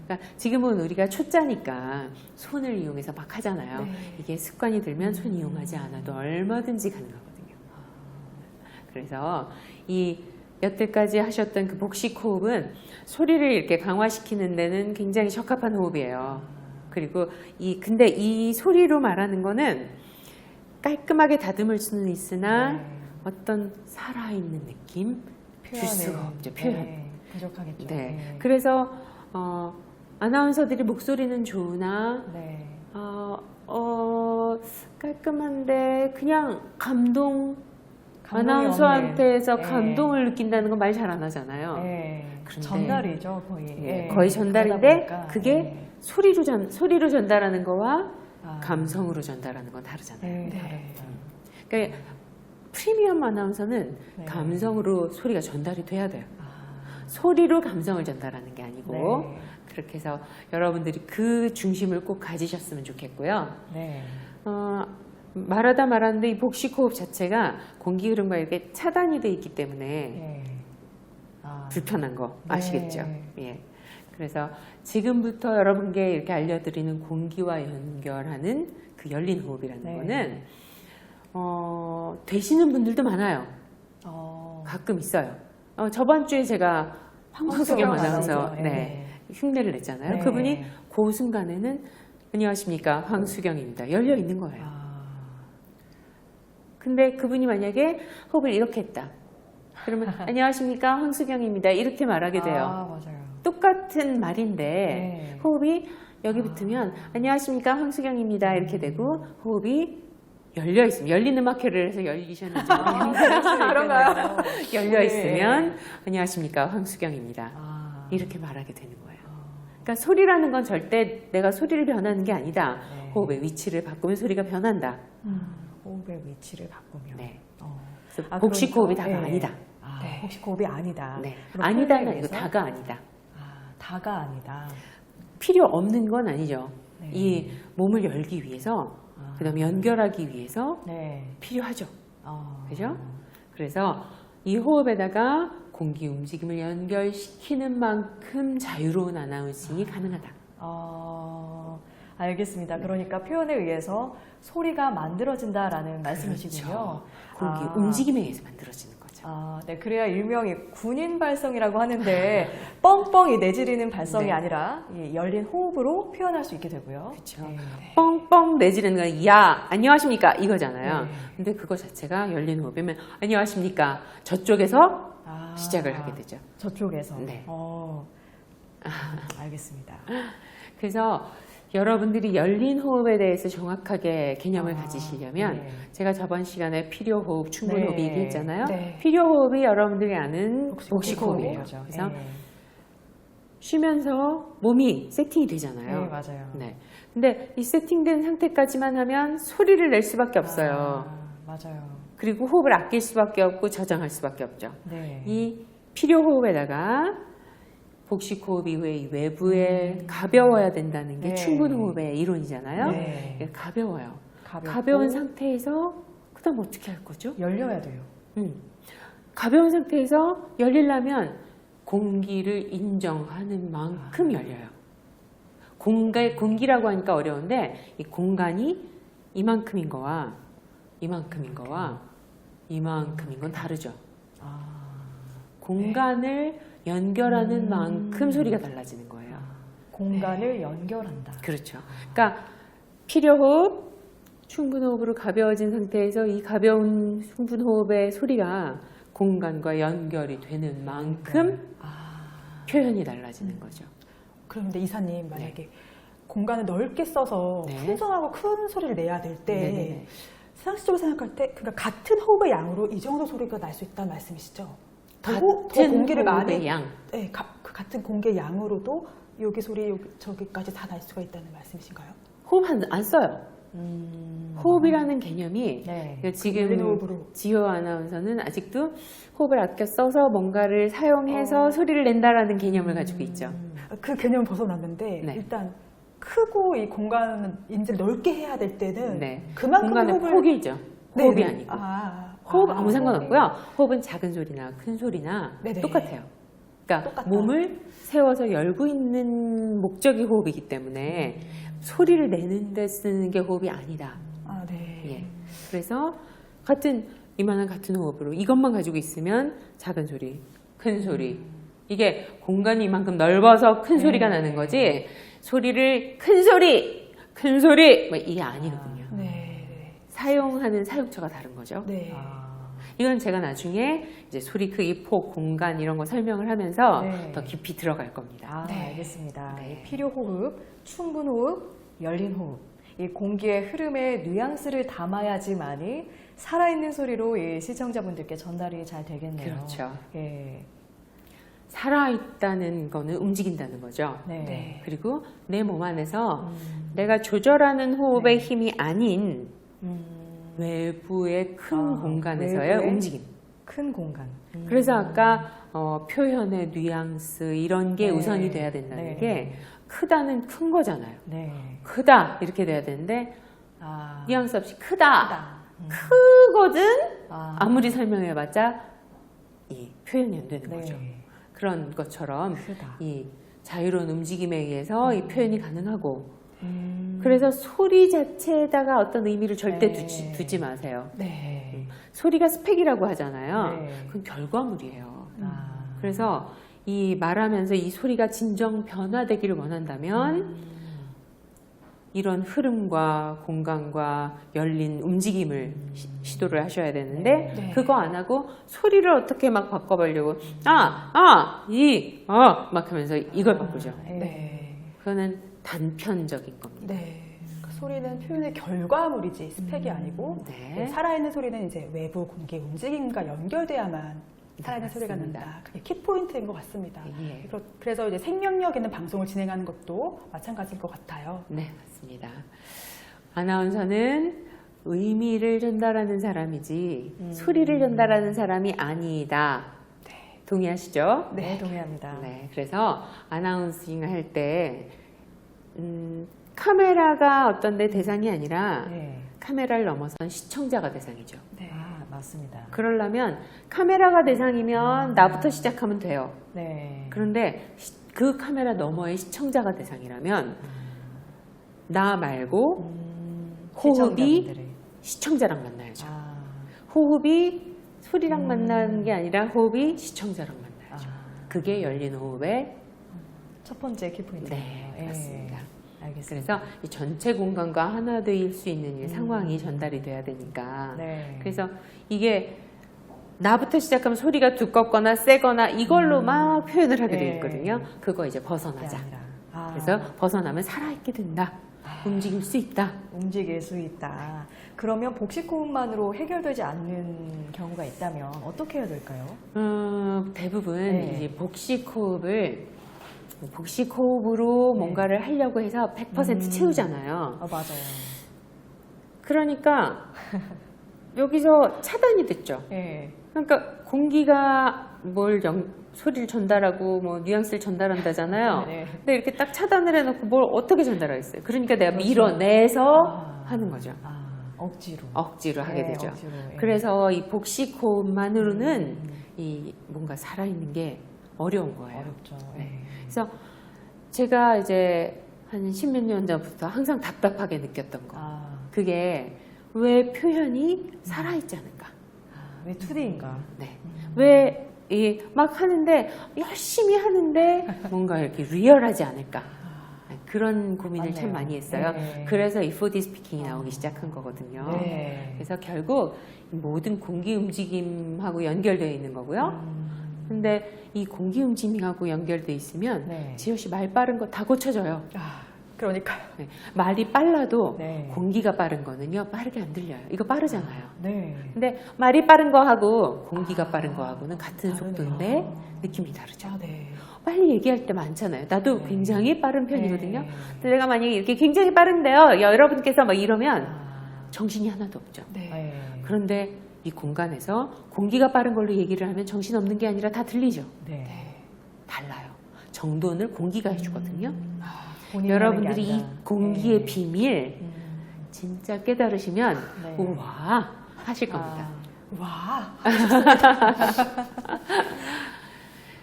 그러니까 지금은 우리가 초짜니까 손을 이용해서 막 하잖아요. 네. 이게 습관이 들면 손 이용하지 않아도 얼마든지 가능하거든요. 그래서 이 여태까지 하셨던 그 복식 호흡은 소리를 이렇게 강화시키는 데는 굉장히 적합한 호흡이에요. 그리고 근데 이 소리로 말하는 거는 깔끔하게 다듬을 수는 있으나 네. 어떤 살아있는 느낌 줄 수가 없죠. 표현. 네. 부족하겠죠. 네. 그래서 아나운서들이 목소리는 좋으나 네. 깔끔한데 그냥 감동이 아나운서한테서 없는. 네. 감동을 느낀다는 건 말 잘 안 하잖아요. 네. 그런데 전달이죠, 거의. 예, 네. 거의 그러다 전달인데 보니까, 그게 네. 소리로 전달하는 거와 아. 감성으로 전달하는 건 다르잖아요. 네. 네. 다릅니다. 그러니까 프리미엄 아나운서는 네. 감성으로 소리가 전달이 돼야 돼요. 아. 소리로 감성을 전달하는 게 아니고 네. 그렇게 해서 여러분들이 그 중심을 꼭 가지셨으면 좋겠고요. 네. 말하다 말았는데 이 복식 호흡 자체가 공기 흐름과 이렇게 차단이 돼 있기 때문에 네. 아. 불편한 거 네. 아시겠죠? 예. 그래서 지금부터 여러분께 이렇게 알려드리는 공기와 연결하는 그 열린 호흡이라는 네. 거는 되시는 분들도 많아요. 가끔 있어요. 저번 주에 제가 황수경 아나운서 흉내를 냈잖아요. 네. 그분이 그 순간에는 안녕하십니까 황수경입니다. 열려 있는 거예요. 근데 그분이 만약에 호흡을 이렇게 했다. 그러면 안녕하십니까 황수경입니다. 이렇게 말하게 돼요. 맞아요. 똑같은 말인데 네. 호흡이 여기 붙으면 안녕하십니까 황수경입니다 이렇게 되고 호흡이 열려 있으면 열린 음악회를 해서 열리셨는지 그런가요? 열려 네. 있으면 안녕하십니까 황수경입니다 아. 이렇게 말하게 되는 거예요. 그러니까 소리라는 건 절대 내가 소리를 변하는 게 아니다. 네. 호흡의 위치를 바꾸면 소리가 변한다. 호흡의 위치를 바꾸면. 네. 어. 그래서 아, 복식 호흡이 다가 그러니까, 아니다. 아, 네. 복식 호흡이 아니다. 네. 그럼 아니다는 표현에 이거 대해서? 다가 아니다. 아, 다가 아니다. 필요 없는 건 아니죠. 네. 이 몸을 열기 위해서 그다음에 연결하기 위해서 네. 필요하죠. 어. 그죠? 그래서 이 호흡에다가 공기 움직임을 연결시키는 만큼 자유로운 아나운싱이 가능하다. 알겠습니다. 그러니까 표현에 의해서 소리가 만들어진다라는 말씀이시군요. 공기 아. 움직임에 의해서 만들어지는 거죠. 네, 그래야 일명이 군인 발성이라고 하는데 뻥뻥이 내지르는 발성이 네. 아니라 이 열린 호흡으로 표현할 수 있게 되고요. 그렇죠. 네. 뻥뻥 내지르는 건 야, 안녕하십니까 이거잖아요. 네. 근데 그거 자체가 열린 호흡이면 안녕하십니까 저쪽에서 아, 시작을 하게 되죠. 저쪽에서. 네. 알겠습니다. 그래서 여러분들이 열린 호흡에 대해서 정확하게 개념을 가지시려면 네. 제가 저번 시간에 필요 호흡, 충분 네. 호흡 얘기했잖아요. 네. 필요 호흡이 여러분들이 아는 복식 복식 호흡이에요. 호흡이죠. 그래서 네. 쉬면서 몸이 세팅이 되잖아요. 네, 맞아요. 네. 근데 이 세팅된 상태까지만 하면 소리를 낼 수밖에 없어요. 맞아요. 그리고 호흡을 아낄 수밖에 없고 저장할 수밖에 없죠. 네. 이 필요 호흡에다가 복식 호흡 이후에 이 외부에 가벼워야 된다는 게 네. 충분 호흡의 이론이잖아요. 네. 이게 가벼워요. 가볍고 가벼운 상태에서 그다음 어떻게 할 거죠? 열려야 돼요. 가벼운 상태에서 열리려면 공기를 인정하는 만큼 열려요. 공기라고 하니까 어려운데 이 공간이 이만큼인 거와 이만큼인 거와 이만큼인 건 다르죠. 공간을 연결하는 만큼 소리가 달라지는 거예요. 공간을 연결한다. 그렇죠. 그러니까 필요호흡, 충분호흡으로 가벼워진 상태에서 이 가벼운 충분호흡의 소리가 공간과 연결이 되는 만큼 표현이 달라지는 거죠. 그런데 이사님 만약에 공간을 넓게 써서 네. 풍성하고 큰 소리를 내야 될 네네네. 때 상식적으로 생각할 때 그러니까 같은 호흡의 양으로 이 정도 소리가 날 수 있다는 말씀이시죠? 더 공기를 많이 호흡의 양. 네, 그 같은 공기의 양으로도 여기 소리 여기 저기까지 다 날 수가 있다는 말씀이신가요? 호흡 안 써요. 호흡이라는 개념이 네. 그러니까 지금 열린 호흡으로. 지효 아나운서는 아직도 호흡을 아껴 써서 뭔가를 사용해서 소리를 낸다라는 개념을 가지고 있죠. 그 개념은 벗어났는데 네. 일단 크고 이 공간을 이제 넓게 해야 될 때는 네. 그만큼 공간의 호흡을 폭이죠. 네, 호흡이 네. 아니고. 아, 호흡 아, 아무 상관없고요. 호흡은 작은 소리나 큰 소리나 네네. 똑같아요. 그러니까 똑같다. 몸을 세워서 열고 있는 목적이 호흡이기 때문에 소리를 내는 데 쓰는 게 호흡이 아니다. 아, 네. 예. 그래서 이만한 같은 호흡으로 이것만 가지고 있으면 작은 소리, 큰 소리. 이게 공간이 이만큼 넓어서 큰 소리가 나는 거지. 소리를 큰 소리 뭐 이게 아니거든요. 네. 사용하는 사용처가 다른 거죠. 네. 이건 제가 나중에 이제 소리 크기, 폭, 공간 이런 거 설명을 하면서 네. 더 깊이 들어갈 겁니다. 네. 알겠습니다. 네. 이 필요 호흡, 충분 호흡, 열린 호흡. 이 공기의 흐름에 뉘앙스를 담아야지만이 살아있는 소리로 이 시청자분들께 전달이 잘 되겠네요. 그렇죠. 예. 살아있다는 거는 움직인다는 거죠. 네. 네. 그리고 내 몸 안에서 내가 조절하는 호흡의 힘이 아닌 외부의 큰 공간에서의 외부의 움직임. 큰 공간. 그래서 아까 표현의 뉘앙스 이런 게 네. 우선이 돼야 된다는 네. 게 크다는 큰 거잖아요. 네. 크다 이렇게 돼야 되는데 뉘앙스 없이 크다. 크거든 아무리 설명해봤자 이 표현이 안 되는 네. 거죠. 그런 것처럼 크다. 이 자유로운 움직임에 의해서 이 표현이 가능하고 그래서 소리 자체에다가 어떤 의미를 절대 네. 두지 마세요. 네. 소리가 스펙이라고 하잖아요. 네. 그건 결과물이에요. 아. 그래서 이 말하면서 이 소리가 진정 변화되기를 원한다면 이런 흐름과 공간과 열린 움직임을 시도를 하셔야 되는데 네. 그거 안 하고 소리를 어떻게 막 바꿔보려고 막 하면서 이걸 바꾸죠. 네. 그거는 단편적인 겁니다. 네. 그 소리는 표현의 결과물이지 스펙이 아니고 네. 살아있는 소리는 이제 외부 공기 움직임과 연결돼야만 살아있는 네, 소리가 맞습니다. 난다. 그게 키포인트인 것 같습니다. 예. 그래서 이제 생명력 있는 방송을 진행하는 것도 마찬가지일 것 같아요. 네, 맞습니다. 아나운서는 의미를 전달하는 사람이지 소리를 전달하는 사람이 아니다. 동의하시죠? 네, 동의합니다. 네, 그래서 아나운싱 할 때 카메라가 어떤 데 대상이 아니라 네. 카메라를 넘어선 시청자가 대상이죠. 네. 맞습니다. 그러려면 카메라가 대상이면 나부터 시작하면 돼요. 네. 그런데 그 카메라 너머의 시청자가 대상이라면 나 말고 호흡이 시청자분들의. 시청자랑 만나야죠. 아, 호흡이 소리랑 만나는 게 아니라 호흡이 시청자랑 만나야죠. 그게 열린 호흡의 첫 번째 키포인트예요. 네, 맞습니다. 알겠습니다. 그래서 이 전체 공간과 하나 되일 수 있는 이 상황이 전달이 돼야 되니까 네. 그래서 이게 나부터 시작하면 소리가 두껍거나 세거나 이걸로 막 표현을 하게 네. 되어 있거든요. 그거 이제 그게 벗어나자. 아니라. 아, 그래서 벗어나면 살아있게 된다. 움직일 수 있다. 움직일 수 있다. 그러면 복식 호흡만으로 해결되지 않는 경우가 있다면 어떻게 해야 될까요? 대부분 네. 이제 복식 호흡으로 네. 뭔가를 하려고 해서 100% 채우잖아요. 맞아요. 그러니까 여기서 차단이 됐죠. 네. 그러니까 공기가 소리를 전달하고 뭐 뉘앙스를 전달한다잖아요. 네. 근데 이렇게 딱 차단을 해놓고 뭘 어떻게 전달하겠어요? 그러니까 내가 그렇죠. 밀어내서 아. 하는 거죠. 억지로. 억지로 하게 네, 되죠. 억지로, 예. 그래서 이 복식 호흡만으로는 이 뭔가 살아있는 게 어려운 거예요. 어렵죠. 네. 그래서 제가 이제 한 10몇 년 전부터 항상 답답하게 느꼈던 거. 그게 왜 표현이 살아있지 않을까? 왜 2D인가? 네. 왜 막 하는데 열심히 하는데 뭔가 이렇게 리얼하지 않을까? 그런 고민을 참 맞네요. 많이 했어요. 네. 그래서 이 4D 스피킹이 나오기 시작한 거거든요. 네. 그래서 결국 모든 공기 움직임하고 연결되어 있는 거고요. 근데 이 공기 움직임하고 연결돼 있으면 네. 지효 씨 말 빠른 거 다 고쳐져요. 그러니까요. 네. 말이 빨라도 네. 공기가 빠른 거는요 빠르게 안 들려요. 이거 빠르잖아요. 네. 근데 말이 빠른 거하고 공기가 빠른 거하고는 같은 다르네요. 속도인데 느낌이 다르죠. 네. 빨리 얘기할 때 많잖아요. 나도 네. 굉장히 빠른 편이거든요. 네. 근데 내가 만약에 이렇게 굉장히 빠른데요. 여러분께서 막 이러면 정신이 하나도 없죠. 네. 네. 그런데 이 공간에서 공기가 빠른 걸로 얘기를 하면 정신 없는 게 아니라 다 들리죠. 네. 달라요. 정돈을 공기가 해주거든요. 본인이 여러분들이 하는 이 게 아니라. 공기의 네. 비밀 진짜 깨달으시면 네. 우와 하실 겁니다. 와.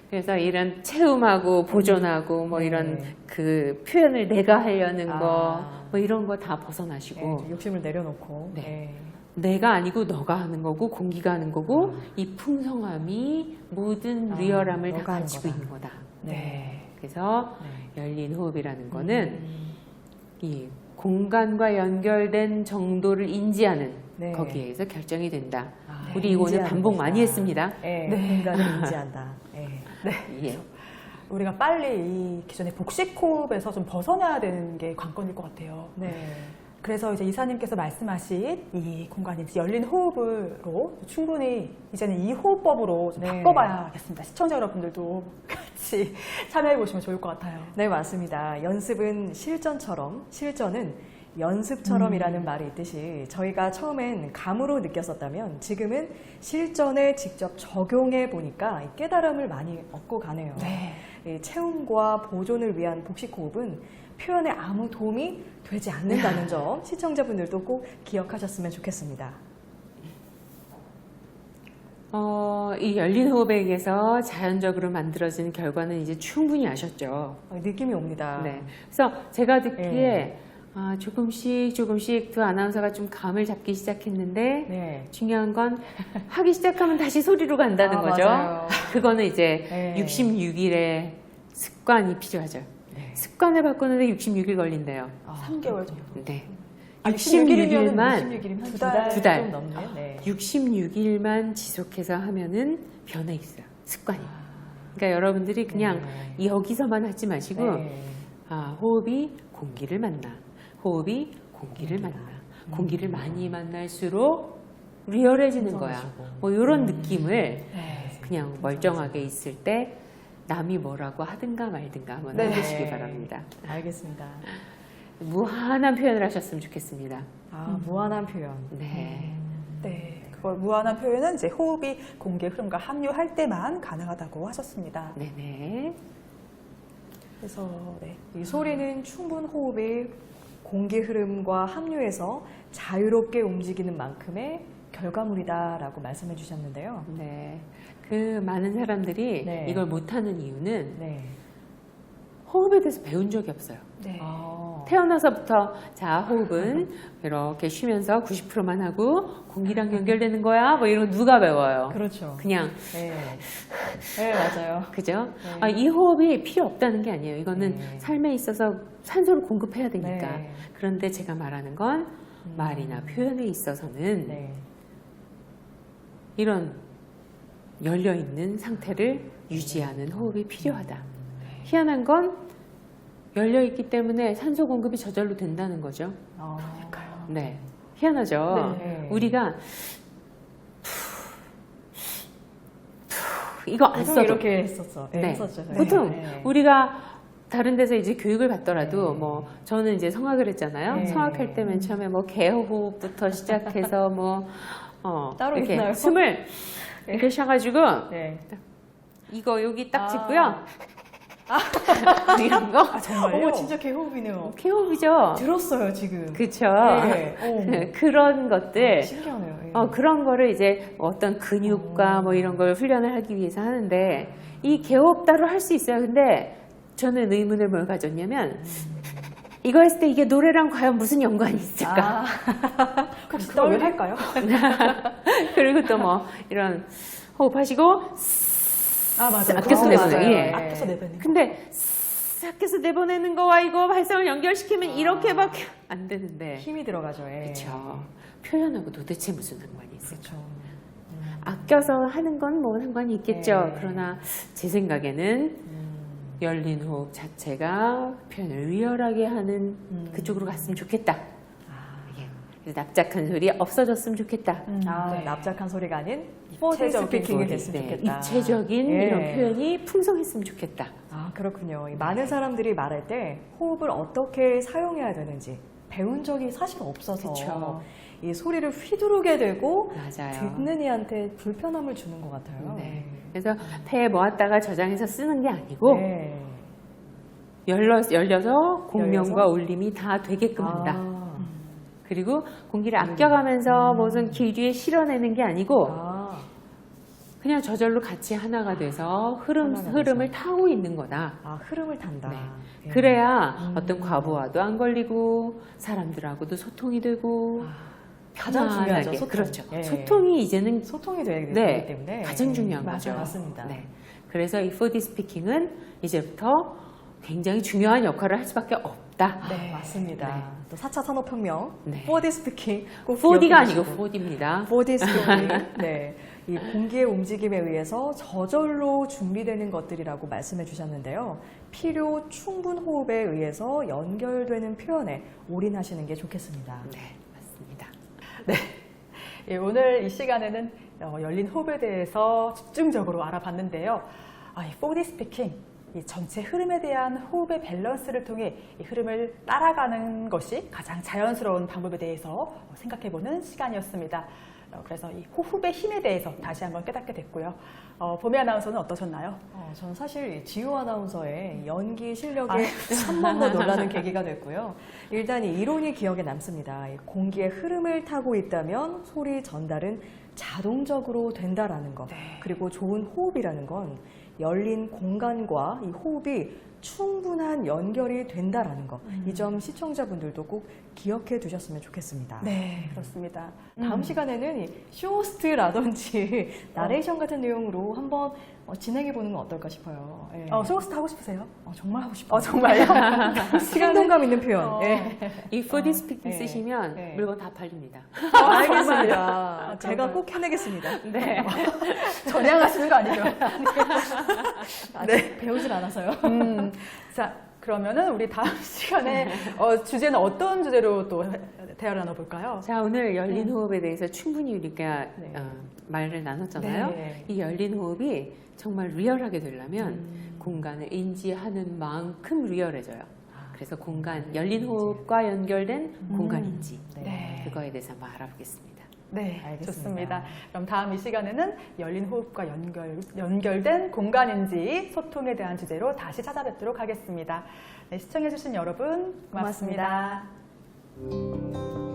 그래서 이런 채움하고 보존하고 뭐 네. 이런 그 표현을 내가 하려는 아. 거 뭐 이런 거 다 벗어나시고 네, 욕심을 내려놓고. 네. 내가 아니고 너가 하는 거고 공기가 하는 거고 이 풍성함이 모든 리얼함을 다 너가 하는 가지고 거다. 있는 거다. 네. 그래서 네. 열린 호흡이라는 거는 이 공간과 연결된 정도를 인지하는 네. 거기에서 결정이 된다. 아, 우리 이거는 인지하는 반복 것이다. 많이 했습니다. 네. 네. 공간을 인지한다. 네. 예. 우리가 빨리 이 기존의 복식 호흡에서 좀 벗어나야 되는 게 관건일 것 같아요. 네. 그래서 이제 이사님께서 말씀하신 이 공간이 이제 열린 호흡으로 충분히 이제는 이 호흡법으로 좀 네. 바꿔봐야겠습니다. 시청자 여러분들도 같이 참여해 보시면 좋을 것 같아요. 네, 맞습니다. 연습은 실전처럼, 실전은 연습처럼이라는 말이 있듯이 저희가 처음엔 감으로 느꼈었다면 지금은 실전에 직접 적용해 보니까 깨달음을 많이 얻고 가네요. 네. 이 체움과 보존을 위한 복식 호흡은 표현에 아무 도움이 되지 않는다는 점 시청자분들도 꼭 기억하셨으면 좋겠습니다. 이 열린 호흡에 의해서 자연적으로 만들어진 결과는 이제 충분히 아셨죠. 느낌이 옵니다. 네. 그래서 제가 듣기에 네. 조금씩 두 아나운서가 좀 감을 잡기 시작했는데 네. 중요한 건 하기 시작하면 다시 소리로 간다는 아, 거죠. 맞아요. 그거는 이제 네. 66일의 습관이 필요하죠. 네. 습관을 바꾸는데 66일 걸린대요. 3개월 정도. 네. 66일이면 66일이면 두 달. 두 달 좀 넘네요. 네. 66일만 지속해서 하면은 변해 있어요. 습관이. 그러니까 여러분들이 그냥 여기서만 하지 마시고 네. 호흡이 공기를 만나. 호흡이 공기를 만나. 공기를 많이 만날수록 리얼해지는 거야. 뭐 이런 느낌을 네. 그냥 멀쩡하게 있을 때 남이 뭐라고 하든가 말든가 한번 네. 해보시기 바랍니다. 알겠습니다. 무한한 표현을 하셨으면 좋겠습니다. 무한한 표현. 네. 네, 그걸 무한한 표현은 이제 호흡이 공기의 흐름과 합류할 때만 가능하다고 하셨습니다. 네네. 그래서 네. 이 소리는 충분 호흡이 공기 흐름과 합류해서 자유롭게 움직이는 만큼의 결과물이다라고 말씀해 주셨는데요. 네. 그 많은 사람들이 네. 이걸 못하는 이유는 네. 호흡에 대해서 배운 적이 없어요. 네. 태어나서부터 자 호흡은 이렇게 쉬면서 90%만 하고 공기랑 연결되는 거야 뭐 이런 거 누가 배워요. 그렇죠. 그냥 네. 네, 맞아요. 그죠? 네. 이 호흡이 필요 없다는 게 아니에요. 이거는 네. 삶에 있어서 산소를 공급해야 되니까. 네. 그런데 제가 말하는 건 말이나 표현에 있어서는 네. 이런 열려 있는 상태를 유지하는 호흡이 필요하다. 희한한 건 열려 있기 때문에 산소 공급이 저절로 된다는 거죠. 네, 희한하죠. 네. 우리가 이거 안 보통 써도 이렇게 했었죠. 네, 네. 했었죠. 네. 보통 네. 우리가 다른 데서 이제 교육을 받더라도 네. 뭐 저는 이제 성악을 했잖아요. 네. 성악할 때 맨 처음에 뭐 개호흡부터 시작해서 뭐 따로 이렇게 있나요? 숨을 이렇게 쉬어가지고 네. 이거 여기 딱 아. 짚고요. 이런 거 정말요? 진짜 개호흡이네요. 개호흡이죠. 들었어요, 지금. 그쵸. 네. 그런 것들 신기하네요. 예. 그런 거를 이제 어떤 근육과 뭐 이런 걸 훈련을 하기 위해서 하는데 이 개호흡 따로 할 수 있어요. 근데 저는 의문을 뭘 가졌냐면 이거 했을 때 이게 노래랑 과연 무슨 연관이 있을까? 혹시 또 왜 할까요? 그리고 또 뭐 이런 호흡하시고 맞아요. 아껴서 내보내는 예. 아껴서 내보내는. 근데 아껴서 내보내는 거와 이거 발성을 연결시키면 이렇게밖에 안 되는데 힘이 들어가죠. 예. 그렇죠. 표현하고 도대체 무슨 상관이 있을까? 그렇죠. 아껴서 하는 건 뭐 상관이 있겠죠. 네. 그러나 제 생각에는 열린 호흡 자체가 표현을 리얼하게 하는 그쪽으로 갔으면 좋겠다. 예. 그래서 납작한 소리 없어졌으면 좋겠다. 네. 납작한 소리가 아닌 포디 입체적인 스피킹이 소리. 됐으면 네, 좋겠다. 입체적인 예. 이런 표현이 풍성했으면 좋겠다. 그렇군요. 이 많은 사람들이 말할 때 호흡을 어떻게 사용해야 되는지 배운 적이 사실 없어서 그쵸. 이 소리를 휘두르게 되고 맞아요. 듣는 이한테 불편함을 주는 것 같아요. 네. 그래서 폐에 모았다가 저장해서 쓰는 게 아니고 네. 열려서 공명과 열려서? 울림이 다 되게끔 한다. 그리고 공기를 음. 아껴가면서 무슨 길 뒤에 실어내는 게 아니고 아, 그냥 저절로 같이 하나가 돼서 하나가 돼서. 흐름을 타고 있는 거다. 흐름을 탄다. 네. 예. 그래야 어떤 과부하도 안 걸리고 사람들하고도 소통이 되고 가장 중요하죠. 편안하게. 소통. 그렇죠. 예. 소통이 이제는 소통이 되기 네, 때문에 가장 중요한 맞아요. 거죠. 맞습니다. 네. 그래서 이 4D 스피킹은 이제부터 굉장히 중요한 역할을 할 수밖에 없다. 네. 맞습니다. 네. 또 4차 산업혁명, 네. 4D 스피킹 꼭 4D가 아니고 기억해 주시고. 4D입니다. 4D 스피킹. 네. 이 공기의 움직임에 의해서 저절로 준비되는 것들이라고 말씀해 주셨는데요. 필요 충분 호흡에 의해서 연결되는 표현에 올인하시는 게 좋겠습니다. 네, 맞습니다. 예, 오늘 이 시간에는 열린 호흡에 대해서 집중적으로 알아봤는데요. 이 4D 스피킹, 이 전체 흐름에 대한 호흡의 밸런스를 통해 이 흐름을 따라가는 것이 가장 자연스러운 방법에 대해서 생각해보는 시간이었습니다. 그래서 이 호흡의 힘에 대해서 다시 한번 깨닫게 됐고요. 보미 아나운서는 어떠셨나요? 저는 사실 이 지우 아나운서의 연기 실력에 한 번 더 놀라는 계기가 됐고요. 일단 이 이론이 기억에 남습니다. 이 공기의 흐름을 타고 있다면 소리 전달은 자동적으로 된다라는 것. 네. 그리고 좋은 호흡이라는 건 열린 공간과 이 호흡이 충분한 연결이 된다라는 것. 이 점 시청자분들도 꼭 기억해 두셨으면 좋겠습니다. 네, 그렇습니다. 다음 시간에는 이 쇼호스트라든지 나레이션 같은 내용으로 한번 진행해 보는 건 어떨까 싶어요. 예. 쇼호스트 하고 싶으세요? 정말 하고 싶어요. 정말요? 생동감 있는 표현. 어. 예. 이 푸디스피킹 네. 쓰시면 네. 물건 다 팔립니다. 알겠습니다. 제가 꼭 해내겠습니다. 네. 전향하시는 거 아니죠? 아직 배우질 않아서요. 자, 그러면은 우리 다음 시간에 주제는 어떤 주제로 또 대화를 나눠볼까요? 자, 오늘 열린 호흡에 대해서 충분히 우리가 네. 말을 나눴잖아요. 네. 이 열린 호흡이 정말 리얼하게 되려면 공간을 인지하는 만큼 리얼해져요. 그래서 열린 호흡과 연결된 공간 인지. 네. 그거에 대해서 한번 알아보겠습니다. 네, 알겠습니다. 좋습니다. 그럼 다음 이 시간에는 열린 호흡과 연결된 공간인지 소통에 대한 주제로 다시 찾아뵙도록 하겠습니다. 네, 시청해주신 여러분 고맙습니다. 고맙습니다.